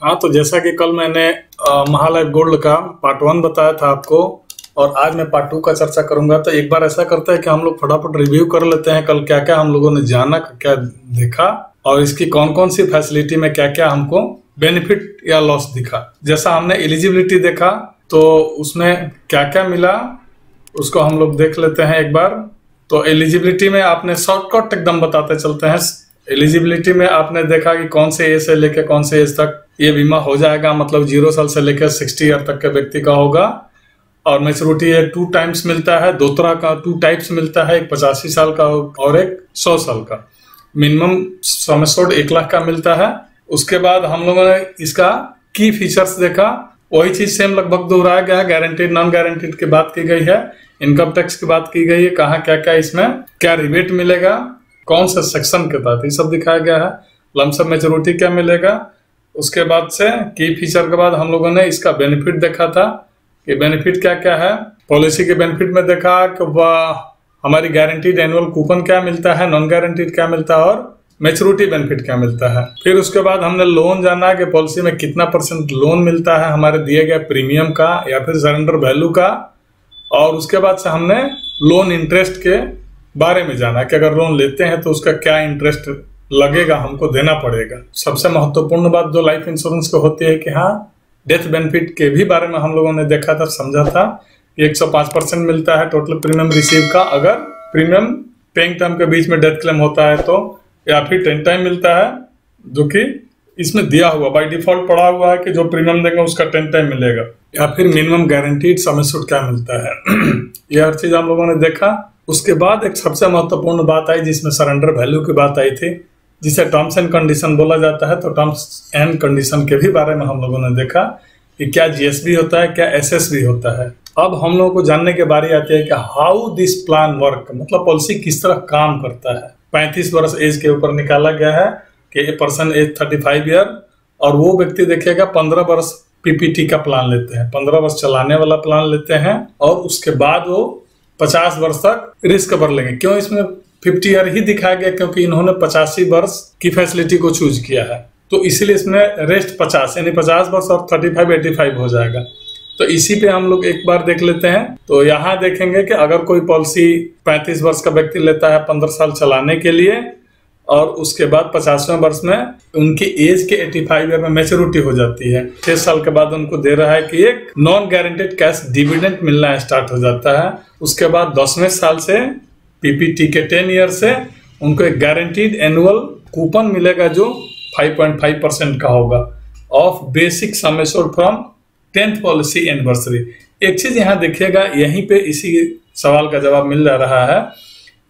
हाँ, तो जैसा कि कल मैंने महालाइफ गोल्ड का पार्ट 1 बताया था आपको, और आज मैं पार्ट 2 का चर्चा करूंगा। तो एक बार ऐसा करते हैं कि हम लोग फटाफट रिव्यू कर लेते हैं कल क्या क्या हम लोगों ने जाना, क्या देखा, और इसकी कौन कौन सी फैसिलिटी में क्या क्या हमको बेनिफिट या लॉस दिखा। जैसा हमने एलिजिबिलिटी देखा तो उसमें क्या क्या मिला उसको हम लोग देख लेते हैं एक बार। तो एलिजिबिलिटी में आपने शॉर्टकट एकदम बताते चलते हैं। एलिजिबिलिटी में आपने देखा कि कौन से एज से लेकर कौन से एज तक ये बीमा हो जाएगा, मतलब 0 साल से लेकर 60 ईयर तक के व्यक्ति का होगा। और मैच्योरिटी ये 2 टाइम्स मिलता है, 2 तरह का 2 टाइप्स मिलता है, एक 85 साल का और एक 100 साल का। मिनिमम सम एश्योर्ड 1 लाख का मिलता है। उसके बाद हम लोगों ने इसका की फीचर्स देखा, वही चीज सेम लगभग दोहराया गया है। गारंटीड नॉन गारंटीड की बात की गई है, इनकम टैक्स की बात की गई है, कहाँ क्या क्या इसमें क्या रिबेट मिलेगा, कौन से सेक्शन के तहत, ये सब दिखाया गया है। लमसम मैच्योरिटी क्या मिलेगा, उसके बाद से की फीचर के बाद हम लोगों ने इसका बेनिफिट देखा था कि बेनिफिट क्या क्या है। पॉलिसी के बेनिफिट में देखा कि वह हमारी गारंटीड एनुअल कूपन क्या मिलता है, नॉन गारंटीड क्या मिलता है, और मैच्योरिटी बेनिफिट क्या मिलता है। फिर उसके बाद हमने लोन जाना कि पॉलिसी में कितना % लोन मिलता है हमारे दिए गए प्रीमियम का या फिर सरेंडर वैल्यू का। और उसके बाद से हमने लोन इंटरेस्ट के बारे में जाना कि अगर लोन लेते हैं तो उसका क्या इंटरेस्ट लगेगा, हमको देना पड़ेगा। सबसे महत्वपूर्ण बात जो लाइफ इंश्योरेंस को होती है कि हाँ, डेथ बेनिफिट के भी बारे में हम लोगों ने देखा था, समझा था कि 105% मिलता है टोटल प्रीमियम रिसीव का, अगर प्रीमियम पेइंग टर्म के बीच में डेथ क्लेम होता है तो, या फिर 10 टाइम मिलता है, जो कि इसमें दिया हुआ बाय डिफॉल्ट पड़ा हुआ है कि जो प्रीमियम देंगे उसका 10 टाइम मिलेगा। या फिर मिनिमम गारंटीड सम एश्योर्ड क्या मिलता है, यह हर चीज हम लोगों ने देखा। उसके बाद एक सबसे महत्वपूर्ण बात आई जिसमें सरेंडर वैल्यू की बात आई थी, जिसे टर्म्स एंड कंडीशन बोला जाता है। तो टर्म्स एंड कंडीशन के भी बारे में हम लोगों ने देखा कि क्या जीएसबी होता है, क्या एसएसबी होता है। अब हम लोगों को जानने की बारी आती है कि हाउ दिस प्लान वर्क, मतलब पॉलिसी किस तरह काम करता है। 35 वर्ष एज के ऊपर निकाला गया है कि ए पर्सन एज 35 ईयर, और वो व्यक्ति देखिएगा 15 वर्ष पीपीटी का प्लान लेते हैं, 15 वर्ष चलाने वाला प्लान लेते हैं, और उसके बाद वो 50 वर्ष तक रिस्क कवर लेंगे। क्यों इसमें 50 ईयर ही दिखाया गया, क्योंकि इन्होंने 85 वर्ष की फैसिलिटी को चूज किया है, तो इसीलिए इसमें रेस्ट 50 यानी 50 वर्ष और 35 85 हो जाएगा। तो इसी पे हम लोग एक बार देख लेते हैं। तो यहाँ देखेंगे कि अगर कोई पॉलिसी 35 वर्ष का व्यक्ति लेता है 15 साल चलाने के लिए, और उसके बाद 50वें वर्ष में उनकी एज के 85 ईयर में मैच्योरिटी हो जाती है, 6 साल के बाद उनको दे रहा है कि एक नॉन गारंटेड कैश डिविडेंड मिलना स्टार्ट हो जाता है। उसके बाद 10वें साल से पीपीटी के 10 ईयर से उनको एक गारंटीड एनुअल कूपन मिलेगा जो 5.5% का होगा of basic sum assured from 10th policy anniversary. एक चीज यहाँ देखिएगा, यहीं पे इसी सवाल का जवाब मिल जा रहा है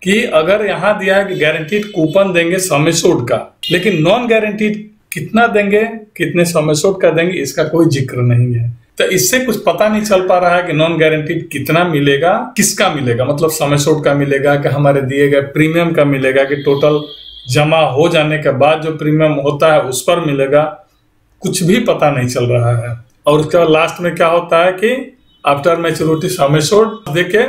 कि अगर यहाँ दिया है कि गारंटीड कूपन देंगे सम एश्योर्ड का, लेकिन नॉन गारंटीड कितना देंगे, कितने सम एश्योर्ड का देंगे, इसका कोई जिक्र नहीं है। तो इससे कुछ पता नहीं चल पा रहा है कि नॉन गारंटीड कितना मिलेगा, किसका मिलेगा, मतलब सम एश्योर्ड का मिलेगा कि हमारे दिए गए प्रीमियम का मिलेगा, कि टोटल जमा हो जाने के बाद जो प्रीमियम होता है उस पर मिलेगा, कुछ भी पता नहीं चल रहा है। और उसके बाद लास्ट में क्या होता है कि आफ्टर मैच्योरिटी सम एश्योर्ड देके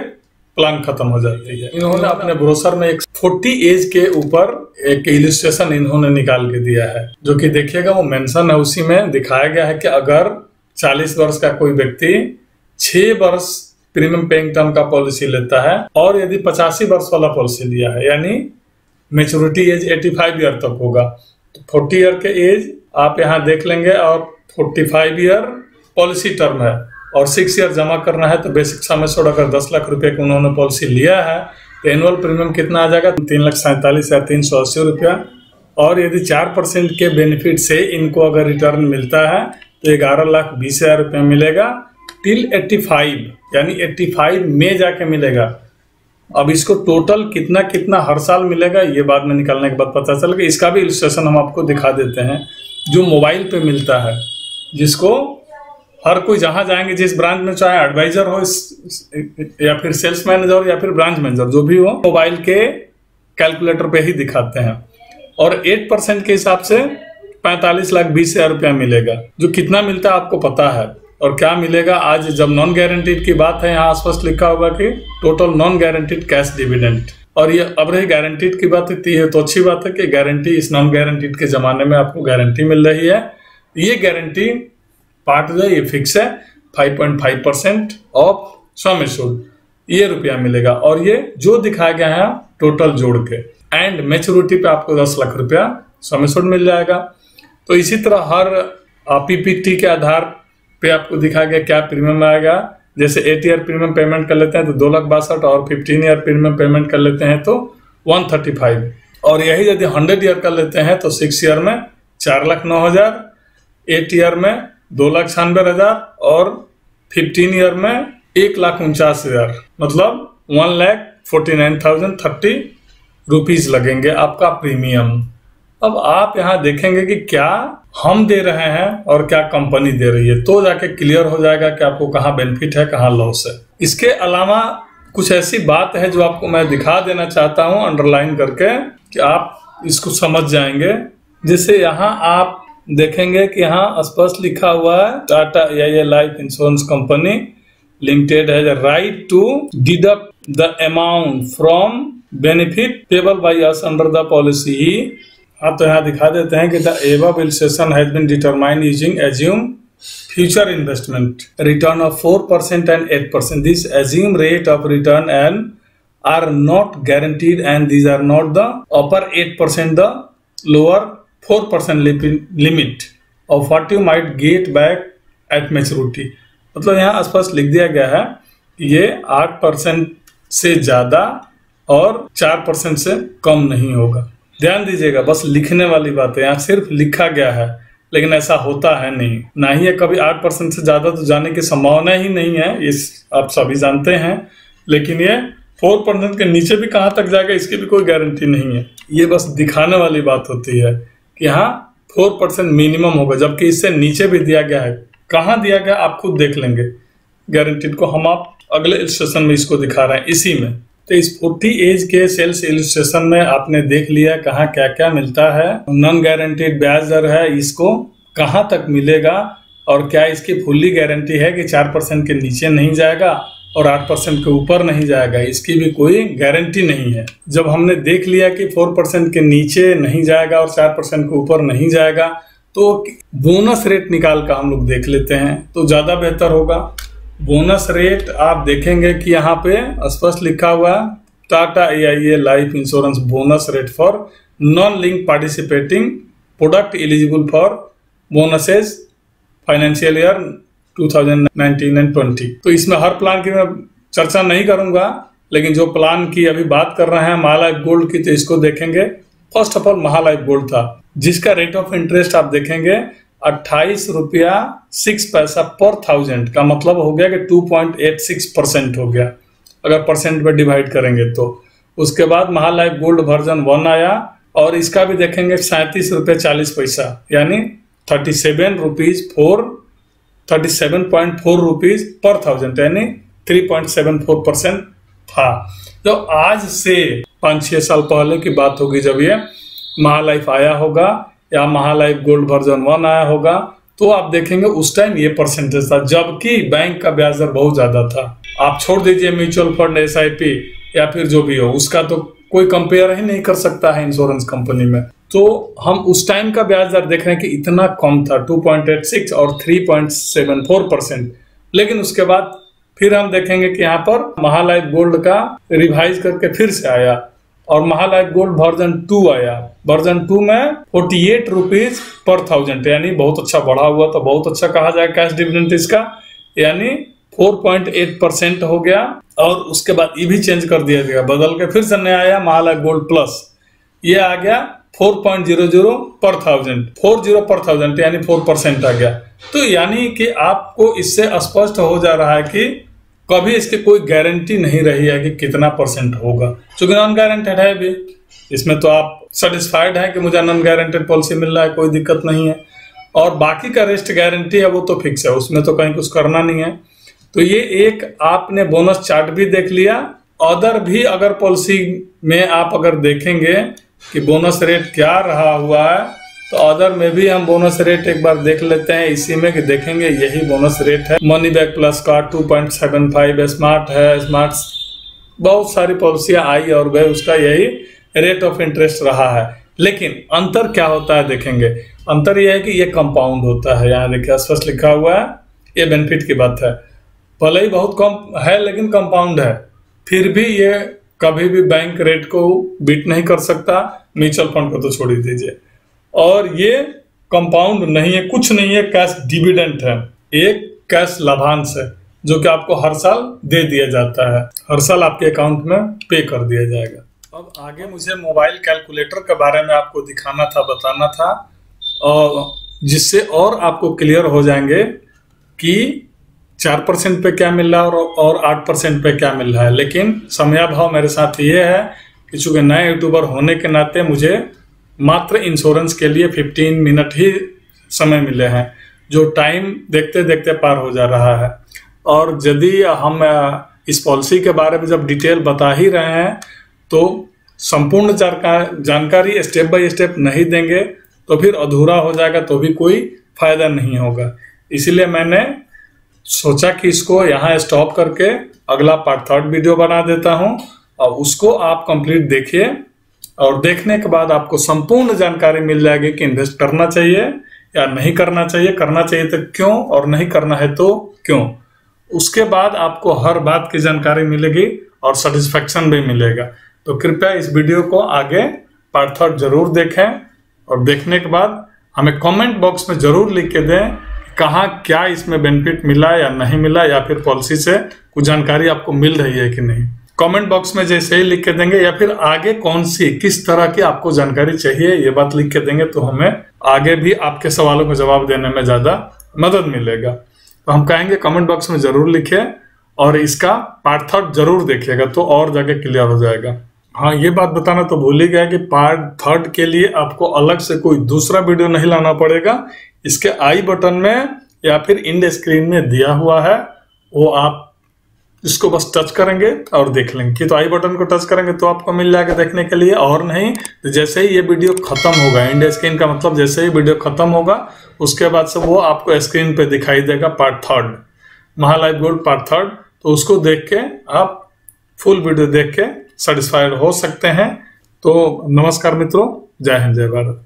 प्लान खत्म हो जाती है। इन्होंने अपने ब्रोशर में एक 40 एज के ऊपर एक इलस्ट्रेशन इन्होंने निकाल के दिया है, जो कि देखिएगा वो मेंशन है, उसी में दिखाया गया है कि अगर 40 वर्ष का कोई व्यक्ति 6 वर्ष प्रीमियम पेइंग टर्म का पॉलिसी लेता है, और यदि 85 वर्ष वाला पॉलिसी लिया है, यानी मैच्योरिटी एज 85 ईयर तक होगा, तो 40 ईयर के एज आप यहाँ देख लेंगे, और 45 ईयर पॉलिसी टर्म है, और 6 ईयर जमा करना है। तो बेसिक सम एश्योर्ड अगर 10 लाख रुपए का उन्होंने पॉलिसी लिया है तो एनुअल प्रीमियम कितना आ जाएगा, 3,47,380 रुपया। और यदि 4% के बेनिफिट से इनको अगर रिटर्न मिलता है तो 11,20,000 रुपया मिलेगा टिल 85, यानी 85 में जाके मिलेगा। अब इसको टोटल कितना कितना हर साल मिलेगा ये बाद में निकालने के बाद पता चलेगा। इसका भी इलस्ट्रेशन हम आपको दिखा देते हैं, जो मोबाइल पे मिलता है, जिसको हर कोई जहां जाएंगे जिस ब्रांच में, चाहे एडवाइजर हो या फिर सेल्स मैनेजर या फिर ब्रांच मैनेजर, जो भी हो, मोबाइल के कैलकुलेटर पे ही दिखाते हैं। और 8% के हिसाब से 45,20,000 रुपया मिलेगा, जो कितना मिलता है आपको पता है। और क्या मिलेगा, आज जब नॉन गारंटीड की बात है, यहाँ स्पष्ट लिखा होगा कि total non guaranteed cash dividend. और ये अब रही गारंटीड की बात इतनी है तो अच्छी बात है कि गारंटी इस नॉन गारंटीड के जमाने में आपको गारंटी मिल रही है। ये गारंटी पार्ट जो है ये फिक्स है, 5.5% ऑफ सम एश्योर्ड ये रुपया मिलेगा, और ये जो दिखाया गया है टोटल जोड़ के, एंड मैच्योरिटी पे आपको 10 लाख रुपया सम एश्योर्ड मिल जाएगा। तो इसी तरह हर पीपीटी के आधार पे आपको दिखाया गया क्या प्रीमियम आएगा। जैसे 8 ईयर प्रीमियम पेमेंट कर लेते हैं तो 2,62,000, और 15 ईयर प्रीमियम पेमेंट कर लेते हैं तो 135, और यही यदि 100 ईयर कर लेते हैं तो 6 ईयर में 4,09,000, 8 ईयर में 2,96,000, और 15 ईयर में 1,49,000, मतलब 1,49,030 रुपीज लगेंगे आपका प्रीमियम। अब आप यहाँ देखेंगे कि क्या हम दे रहे हैं और क्या कंपनी दे रही है, तो जाके क्लियर हो जाएगा कि आपको कहाँ बेनिफिट है कहाँ लॉस है। इसके अलावा कुछ ऐसी बात है जो आपको मैं दिखा देना चाहता हूँ अंडरलाइन करके, कि आप इसको समझ जाएंगे। जैसे यहाँ आप देखेंगे कि यहाँ स्पष्ट लिखा हुआ है Tata AIA life insurance company limited has a right to deduct the amount from benefit payable by us under the policy. आप तो यहाँ दिखा देते हैं कि the above illustration has been determined using assume future investment return of 4% and 8%. This assumed rate of return and are not guaranteed, and these are not the upper 8%, the lower 4% limit of what you might get back at maturity. मतलब यहाँ स्पष्ट लिख दिया गया है कि ये 8% से ज्यादा और 4% से कम नहीं होगा। ध्यान दीजिएगा, बस लिखने वाली बात है, यहाँ सिर्फ लिखा गया है, लेकिन ऐसा होता है नहीं, ना ही है कभी 8% से ज्यादा तो जाने की संभावना ही नहीं है, इस आप सभी जानते हैं। लेकिन ये 4% के नीचे भी कहाँ तक जाएगा इसकी भी कोई गारंटी नहीं है। ये बस दिखाने वाली बात होती है कि हाँ 4% मिनिमम होगा, जबकि इससे नीचे भी दिया गया है। कहाँ दिया गया आप खुद देख लेंगे गारंटीड को, हम आप अगले इलस्ट्रेशन में इसको दिखा रहे हैं इसी में। तो इस 40 एज के सेल्स इलस्ट्रेशन में आपने देख लिया कहाँ क्या क्या मिलता है। नॉन गारंटीड ब्याज दर है, इसको कहाँ तक मिलेगा, और क्या इसकी फुल्ली गारंटी है कि 4% के नीचे नहीं जाएगा और 8% के ऊपर नहीं जाएगा, इसकी भी कोई गारंटी नहीं है। जब हमने देख लिया कि 4% के नीचे नहीं जाएगा और 4% के ऊपर नहीं जाएगा, तो बोनस रेट निकाल कर हम लोग देख लेते हैं तो ज्यादा बेहतर होगा। बोनस रेट आप देखेंगे कि यहाँ पे स्पष्ट लिखा हुआ है Tata AIA life insurance bonus rate for non link participating product eligible for bonuses financial year 2019 and 20। तो इसमें हर प्लान की मैं चर्चा नहीं करूंगा, लेकिन जो प्लान की अभी बात कर रहे हैं महालाइफ गोल्ड की, तो इसको देखेंगे। फर्स्ट ऑफ ऑल महालाइफ गोल्ड था जिसका रेट ऑफ इंटरेस्ट आप देखेंगे 28 रुपया 6 पैसा पर 1000 का मतलब हो गया कि 2.86% हो गया अगर परसेंट में डिवाइड करेंगे तो। उसके बाद महालाइफ गोल्ड वर्जन 1 आया और इसका भी देखेंगे 37 रुपये 40 पैसा यानी 37.4 रुपीज पर 1000 यानी 3.74% था। तो आज से 5-6 साल पहले की बात होगी जब ये महालाइफ आया होगा या महालाइफ गोल्ड वर्जन 1 आया होगा, तो आप देखेंगे उस टाइम ये परसेंटेज था, जबकि बैंक का ब्याज दर बहुत ज्यादा था। आप छोड़ दीजिए म्यूचुअल फंड SIP या फिर जो भी हो, उसका तो कोई कंपेयर ही नहीं कर सकता है इंश्योरेंस कंपनी में। तो हम उस टाइम का ब्याज दर देख रहे हैं कि इतना कम था 2.86 और 3.74%। लेकिन उसके बाद फिर हम देखेंगे कि यहाँ पर महालाइफ गोल्ड का रिवाइज करके फिर से आया और महालाइफ गोल्ड वर्जन 2 आया। वर्जन 2 में 48 रुपीज पर 1000 यानी बहुत अच्छा बढ़ा हुआ, तो बहुत अच्छा कहा जाए कैश डिविडेंड इसका, यानी 4.8% हो गया। और उसके बाद ये भी चेंज कर दिया गया, बदल के फिर से नया आया महालाइफ गोल्ड प्लस, ये आ गया 4.00 पर 1000, 40 पर 1000 यानी 4% आ गया। तो यानी कि आपको इससे स्पष्ट हो जा रहा है कि कभी इसकी कोई गारंटी नहीं रही है कि कितना परसेंट होगा, क्योंकि नॉन गारंटेड है भी। इसमें तो आप सेटिस्फाइड है कि मुझे नॉन गारंटेड पॉलिसी मिल रहा है, कोई दिक्कत नहीं है। और बाकी का रेस्ट गारंटी है वो तो फिक्स है, उसमें तो कहीं कुछ करना नहीं है। तो ये एक आपने बोनस चार्ट भी देख लिया। अदर भी अगर पॉलिसी में आप अगर देखेंगे कि बोनस रेट क्या रहा हुआ है, तो अदर में भी हम बोनस रेट एक बार देख लेते हैं इसी में, कि देखेंगे यही बोनस रेट है। मनी बैक प्लस का 2.75, स्मार्ट है, स्मार्ट बहुत सारी पॉलिसियां आई और गए, उसका यही रेट ऑफ इंटरेस्ट रहा है। लेकिन अंतर क्या होता है देखेंगे, अंतर यह है कि ये कंपाउंड होता है, यहाँ देखिए स्पष्ट लिखा हुआ है, ये बेनिफिट की बात है। भले ही बहुत कम है लेकिन कंपाउंड है, फिर भी ये कभी भी बैंक रेट को बीट नहीं कर सकता, म्यूचुअल फंड को तो छोड़ ही दीजिए। और ये कंपाउंड नहीं है, कुछ नहीं है, कैश डिविडेंड है, एक कैश लाभांश है जो कि आपको हर साल दे दिया जाता है, हर साल आपके अकाउंट में पे कर दिया जाएगा। अब आगे मुझे मोबाइल कैलकुलेटर के बारे में आपको दिखाना था, बताना था, और जिससे और आपको क्लियर हो जाएंगे कि 4% पे क्या मिल रहा है और 8% पे क्या मिल रहा है। लेकिन समयाभाव मेरे साथ ये है कि चूंकि नए यूट्यूबर होने के नाते मुझे मात्र इंश्योरेंस के लिए 15 मिनट ही समय मिले हैं, जो टाइम देखते देखते पार हो जा रहा है। और यदि हम इस पॉलिसी के बारे में जब डिटेल बता ही रहे हैं तो संपूर्ण जानकारी स्टेप बाय स्टेप नहीं देंगे तो फिर अधूरा हो जाएगा, तो भी कोई फायदा नहीं होगा। इसलिए मैंने सोचा कि इसको यहाँ स्टॉप करके अगला पार्ट 3rd वीडियो बना देता हूँ, और उसको आप कंप्लीट देखिए, और देखने के बाद आपको संपूर्ण जानकारी मिल जाएगी कि इन्वेस्ट करना चाहिए या नहीं करना चाहिए, करना चाहिए तो क्यों, और नहीं करना है तो क्यों। उसके बाद आपको हर बात की जानकारी मिलेगी और सेटिस्फेक्शन भी मिलेगा। तो कृपया इस वीडियो को आगे पार्ट 3rd जरूर देखें, और देखने के बाद हमें कमेंट बॉक्स में जरूर लिख के दें कहाँ क्या इसमें बेनिफिट मिला या नहीं मिला, या फिर पॉलिसी से कुछ जानकारी आपको मिल रही है कि नहीं। कमेंट बॉक्स में जैसे ही लिख के देंगे, या फिर आगे कौन सी किस तरह की आपको जानकारी चाहिए ये बात लिख के देंगे, तो हमें आगे भी आपके सवालों का जवाब देने में ज्यादा मदद मिलेगा। तो हम कहेंगे कमेंट बॉक्स में जरूर लिखिए, और इसका पार्ट 3rd जरूर देखिएगा तो और जगह क्लियर हो जाएगा। हाँ, ये बात बताना तो भूल ही गया कि पार्ट 3rd के लिए आपको अलग से कोई दूसरा वीडियो नहीं लाना पड़ेगा। इसके आई बटन में या फिर इंड स्क्रीन में दिया हुआ है, वो आप इसको बस टच करेंगे और देख लेंगे। कि तो आई बटन को टच करेंगे तो आपको मिल जाएगा देखने के लिए, और नहीं तो जैसे ही ये वीडियो खत्म होगा, इंड स्क्रीन का मतलब जैसे ही वीडियो खत्म होगा उसके बाद से वो आपको स्क्रीन पे दिखाई देगा part 3rd, महालाइफ gold part 3rd। तो उसको देख के आप फुल वीडियो देख के सेटिस्फाइड हो सकते हैं। तो नमस्कार मित्रों, जय हिंद, जय भारत।